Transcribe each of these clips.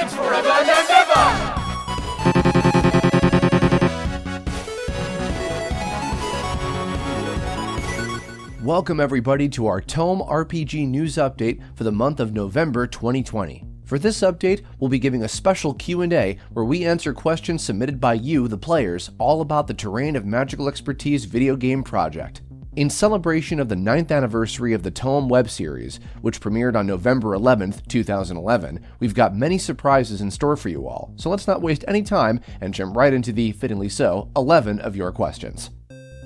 It's forever and ever! Welcome everybody to our Tome RPG news update for the month of November 2020. For this update, we'll be giving a special Q&A where we answer questions submitted by you, the players, all about the Terrain of Magical Expertise video game project. In celebration of the 9th anniversary of the Tome web series, which premiered on November 11th, 2011, we've got many surprises in store for you all, so let's not waste any time and jump right into the, fittingly so, 11 of your questions.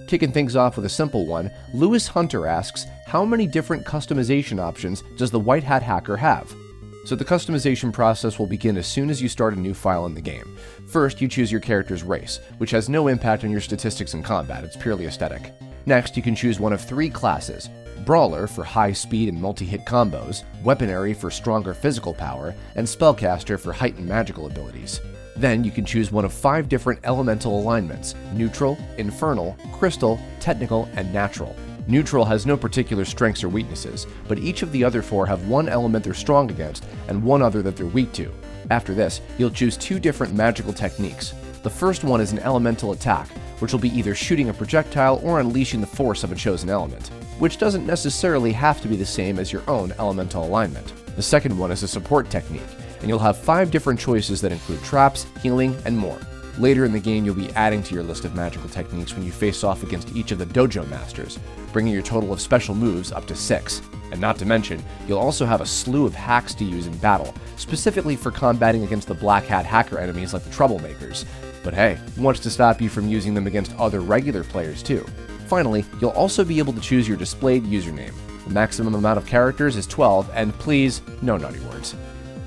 Kicking things off with a simple one, Lewis Hunter asks, how many different customization options does the White Hat hacker have? So the customization process will begin as soon as you start a new file in the game. First, you choose your character's race, which has no impact on your statistics in combat, it's purely aesthetic. Next, you can choose one of 3 classes: Brawler for high speed and multi-hit combos, Weaponry for stronger physical power, and Spellcaster for heightened magical abilities. Then you can choose one of 5 different elemental alignments: Neutral, Infernal, Crystal, Technical, and Natural. Neutral has no particular strengths or weaknesses, but each of the other 4 have one element they're strong against and one other that they're weak to. After this, you'll choose 2 different magical techniques. The first one is an elemental attack, which will be either shooting a projectile or unleashing the force of a chosen element, which doesn't necessarily have to be the same as your own elemental alignment. The second one is a support technique, and you'll have 5 different choices that include traps, healing, and more. Later in the game, you'll be adding to your list of magical techniques when you face off against each of the dojo masters, bringing your total of special moves up to 6. And not to mention, you'll also have a slew of hacks to use in battle, specifically for combating against the Black Hat hacker enemies like the Troublemakers. But hey, what's to stop you from using them against other regular players too? Finally, you'll also be able to choose your displayed username. The maximum amount of characters is 12, and please, no naughty words.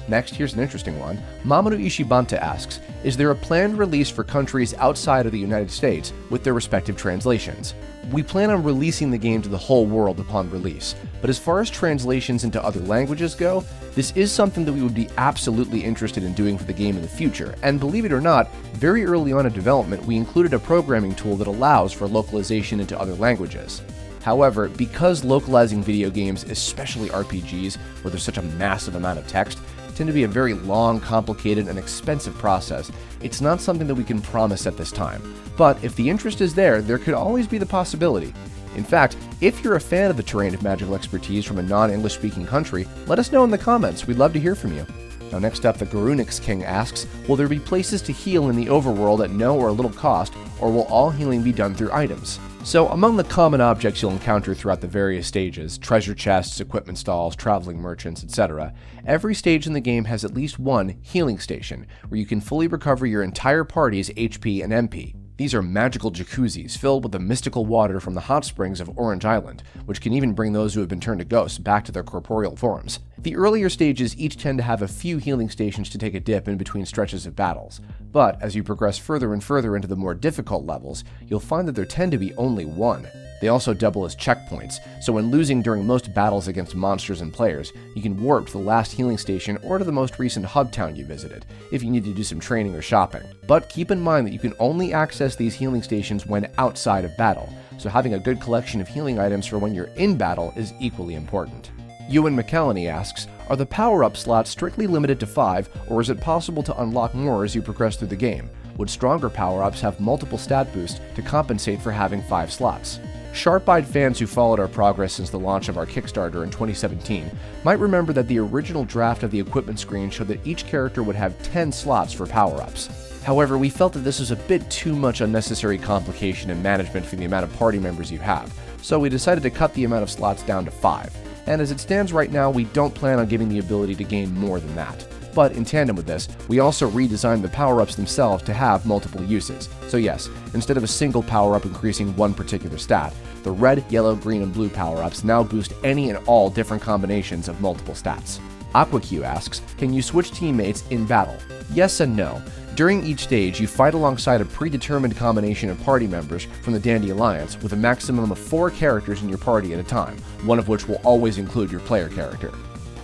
Next, here's an interesting one. Mamoru Ishibanta asks, is there a planned release for countries outside of the United States with their respective translations? We plan on releasing the game to the whole world upon release, but as far as translations into other languages go, this is something that we would be absolutely interested in doing for the game in the future, and believe it or not, very early on in development we included a programming tool that allows for localization into other languages. However, because localizing video games, especially RPGs, where there's such a massive amount of text, tend to be a very long, complicated, and expensive process, it's not something that we can promise at this time. But if the interest is there could always be the possibility. In fact, if you're a fan of the Terrain of Magical Expertise from a non-English speaking country, let us know in the comments, we'd love to hear from you. Now next up, the Garunix King asks, will there be places to heal in the overworld at no or little cost, or will all healing be done through items? So among the common objects you'll encounter throughout the various stages, treasure chests, equipment stalls, traveling merchants, etc., every stage in the game has at least one healing station, where you can fully recover your entire party's HP and MP. These are magical jacuzzis filled with the mystical water from the hot springs of Orange Island, which can even bring those who have been turned to ghosts back to their corporeal forms. The earlier stages each tend to have a few healing stations to take a dip in between stretches of battles, but as you progress further and further into the more difficult levels, you'll find that there tend to be only one. They also double as checkpoints, so when losing during most battles against monsters and players, you can warp to the last healing station or to the most recent hub town you visited, if you need to do some training or shopping. But keep in mind that you can only access these healing stations when outside of battle, so having a good collection of healing items for when you're in battle is equally important. Ewan McElhenney asks, are the power-up slots strictly limited to 5, or is it possible to unlock more as you progress through the game? Would stronger power-ups have multiple stat boosts to compensate for having 5 slots? Sharp-eyed fans who followed our progress since the launch of our Kickstarter in 2017 might remember that the original draft of the equipment screen showed that each character would have 10 slots for power-ups. However, we felt that this was a bit too much unnecessary complication and management for the amount of party members you have, so we decided to cut the amount of slots down to 5. And as it stands right now, we don't plan on giving the ability to gain more than that. But in tandem with this, we also redesigned the power-ups themselves to have multiple uses. So yes, instead of a single power-up increasing one particular stat, the red, yellow, green, and blue power-ups now boost any and all different combinations of multiple stats. AquaQ asks, can you switch teammates in battle? Yes and no. During each stage, you fight alongside a predetermined combination of party members from the Dandy Alliance with a maximum of 4 characters in your party at a time, one of which will always include your player character.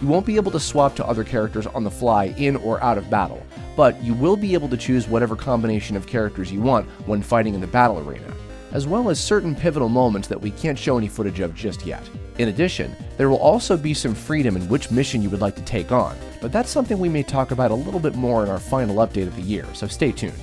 You won't be able to swap to other characters on the fly in or out of battle, but you will be able to choose whatever combination of characters you want when fighting in the battle arena. as well as certain pivotal moments that we can't show any footage of just yet. In addition, there will also be some freedom in which mission you would like to take on, but that's something we may talk about a little bit more in our final update of the year, so stay tuned.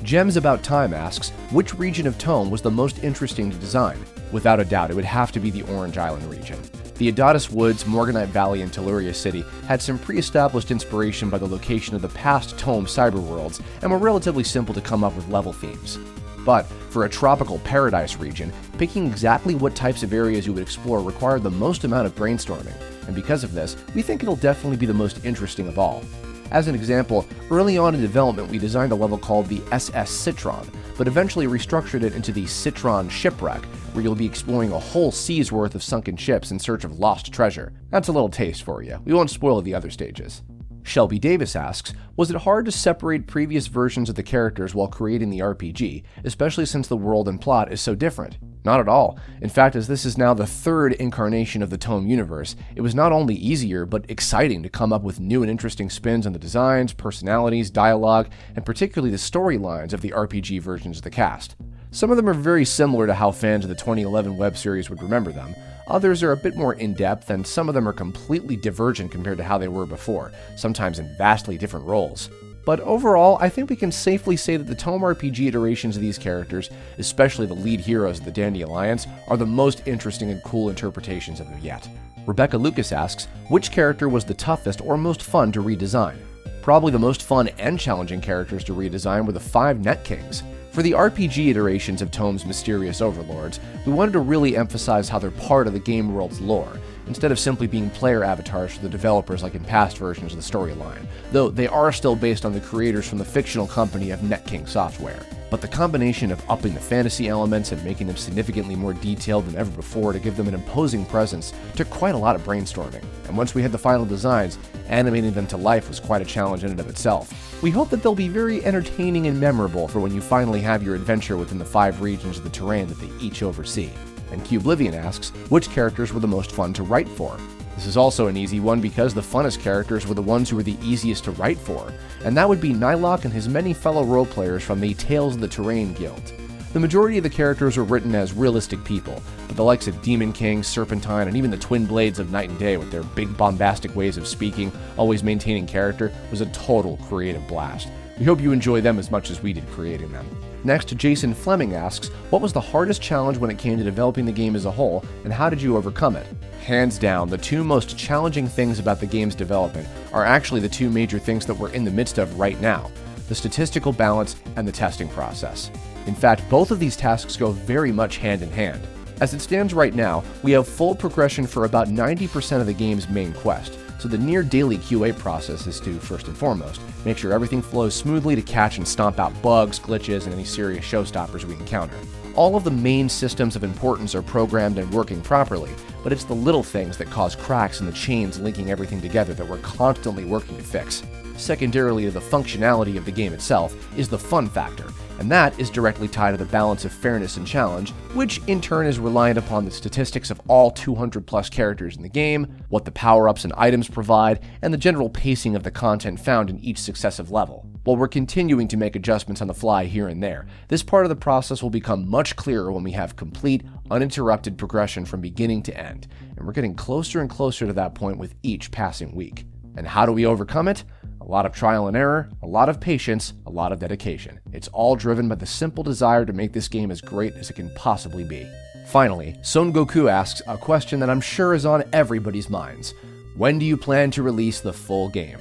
Gems About Time asks, which region of Tome was the most interesting to design? Without a doubt, it would have to be the Orange Island region. The Adonis Woods, Morganite Valley, and Telluria City had some pre-established inspiration by the location of the past Tome cyberworlds and were relatively simple to come up with level themes. But for a tropical paradise region, picking exactly what types of areas you would explore required the most amount of brainstorming, and because of this, we think it'll definitely be the most interesting of all. As an example, early on in development we designed a level called the SS Citron, but eventually restructured it into the Citron Shipwreck, where you'll be exploring a whole sea's worth of sunken ships in search of lost treasure. That's a little taste for you. We won't spoil the other stages. Shelby Davis asks, was it hard to separate previous versions of the characters while creating the RPG, especially since the world and plot is so different? Not at all. In fact, as this is now the third incarnation of the Tome universe, it was not only easier, but exciting to come up with new and interesting spins on the designs, personalities, dialogue, and particularly the storylines of the RPG versions of the cast. Some of them are very similar to how fans of the 2011 web series would remember them. Others are a bit more in-depth, and some of them are completely divergent compared to how they were before, sometimes in vastly different roles. But overall, I think we can safely say that the Tome RPG iterations of these characters, especially the lead heroes of the Dandy Alliance, are the most interesting and cool interpretations of them yet. Rebecca Lucas asks, which character was the toughest or most fun to redesign? Probably the most fun and challenging characters to redesign were the 5 Net Kings. For the RPG iterations of Tome's mysterious overlords, we wanted to really emphasize how they're part of the game world's lore, instead of simply being player avatars for the developers like in past versions of the storyline, though they are still based on the creators from the fictional company of Net King Software. But the combination of upping the fantasy elements and making them significantly more detailed than ever before to give them an imposing presence took quite a lot of brainstorming, and once we had the final designs, animating them to life was quite a challenge in and of itself. We hope that they'll be very entertaining and memorable for when you finally have your adventure within the 5 regions of the terrain that they each oversee. And Cublivian asks, which characters were the most fun to write for? This is also an easy one because the funnest characters were the ones who were the easiest to write for, and that would be Nylok and his many fellow roleplayers from the Tales of the Terrain Guild. The majority of the characters were written as realistic people, but the likes of Demon King, Serpentine, and even the twin blades of Night and Day with their big bombastic ways of speaking, always maintaining character, was a total creative blast. We hope you enjoy them as much as we did creating them. Next, Jason Fleming asks, what was the hardest challenge when it came to developing the game as a whole, and how did you overcome it? Hands down, the 2 most challenging things about the game's development are actually the 2 major things that we're in the midst of right now: the statistical balance and the testing process. In fact, both of these tasks go very much hand in hand. As it stands right now, we have full progression for about 90% of the game's main quest, so the near daily QA process is to, first and foremost, make sure everything flows smoothly to catch and stomp out bugs, glitches, and any serious showstoppers we encounter. All of the main systems of importance are programmed and working properly, but it's the little things that cause cracks in the chains linking everything together that we're constantly working to fix. Secondarily to the functionality of the game itself is the fun factor, and that is directly tied to the balance of fairness and challenge, which in turn is reliant upon the statistics of all 200 plus characters in the game, what the power-ups and items provide, and the general pacing of the content found in each successive level. While we're continuing to make adjustments on the fly here and there, this part of the process will become much clearer when we have complete, uninterrupted progression from beginning to end, and we're getting closer and closer to that point with each passing week. And how do we overcome it? A lot of trial and error, a lot of patience, a lot of dedication. It's all driven by the simple desire to make this game as great as it can possibly be. Finally, Son Goku asks a question that I'm sure is on everybody's minds. When do you plan to release the full game?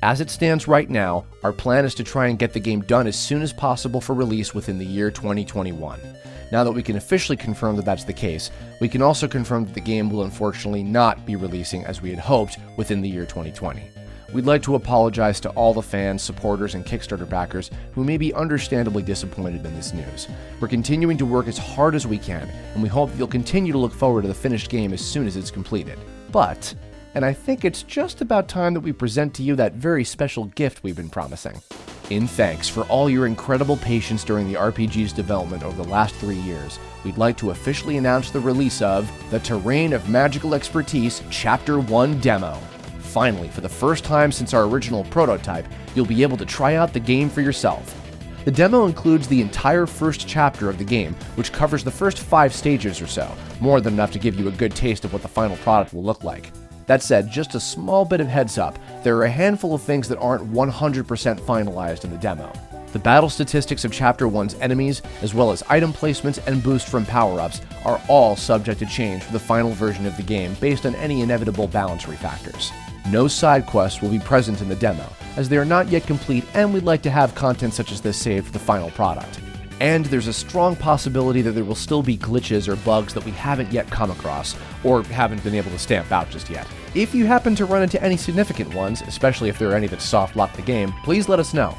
As it stands right now, our plan is to try and get the game done as soon as possible for release within the year 2021. Now that we can officially confirm that that's the case, we can also confirm that the game will unfortunately not be releasing as we had hoped within the year 2020. We'd like to apologize to all the fans, supporters, and Kickstarter backers who may be understandably disappointed in this news. We're continuing to work as hard as we can, and we hope that you'll continue to look forward to the finished game as soon as it's completed. But, and I think it's just about time that we present to you that very special gift we've been promising. In thanks for all your incredible patience during the RPG's development over the last 3 years, we'd like to officially announce the release of The Terrain of Magical Expertise Chapter 1 Demo. Finally, for the first time since our original prototype, you'll be able to try out the game for yourself. The demo includes the entire first chapter of the game, which covers the first 5 stages or so, more than enough to give you a good taste of what the final product will look like. That said, just a small bit of heads up, there are a handful of things that aren't 100% finalized in the demo. The battle statistics of Chapter 1's enemies, as well as item placements and boost from power-ups, are all subject to change for the final version of the game based on any inevitable balance refactors. No side quests will be present in the demo, as they are not yet complete and we'd like to have content such as this saved for the final product. And there's a strong possibility that there will still be glitches or bugs that we haven't yet come across, or haven't been able to stamp out just yet. If you happen to run into any significant ones, especially if there are any that soft lock the game, please let us know.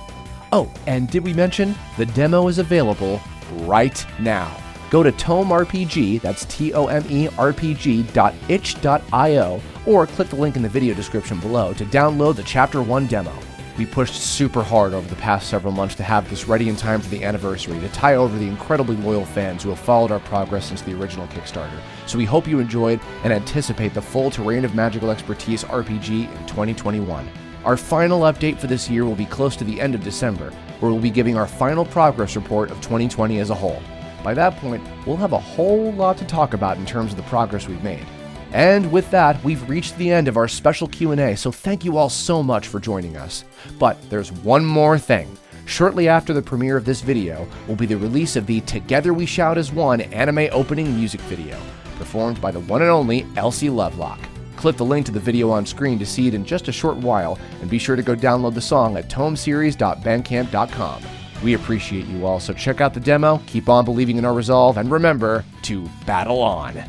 Oh, and did we mention the demo is available right now? Go to TomeRPG, that's TOMERPG.itch.io, or click the link in the video description below to download the Chapter 1 demo. We pushed super hard over the past several months to have this ready in time for the anniversary to tie over the incredibly loyal fans who have followed our progress since the original Kickstarter, so we hope you enjoyed and anticipate the full Terrain of Magical Expertise RPG in 2021. Our final update for this year will be close to the end of December, where we'll be giving our final progress report of 2020 as a whole. By that point, we'll have a whole lot to talk about in terms of the progress we've made. And with that, we've reached the end of our special Q&A, so thank you all so much for joining us. But there's one more thing. Shortly after the premiere of this video will be the release of the Together We Shout as One anime opening music video, performed by the one and only Elsie Lovelock. Click the link to the video on screen to see it in just a short while, and be sure to go download the song at tomeseries.bandcamp.com. We appreciate you all, so check out the demo, keep on believing in our resolve, and remember to battle on.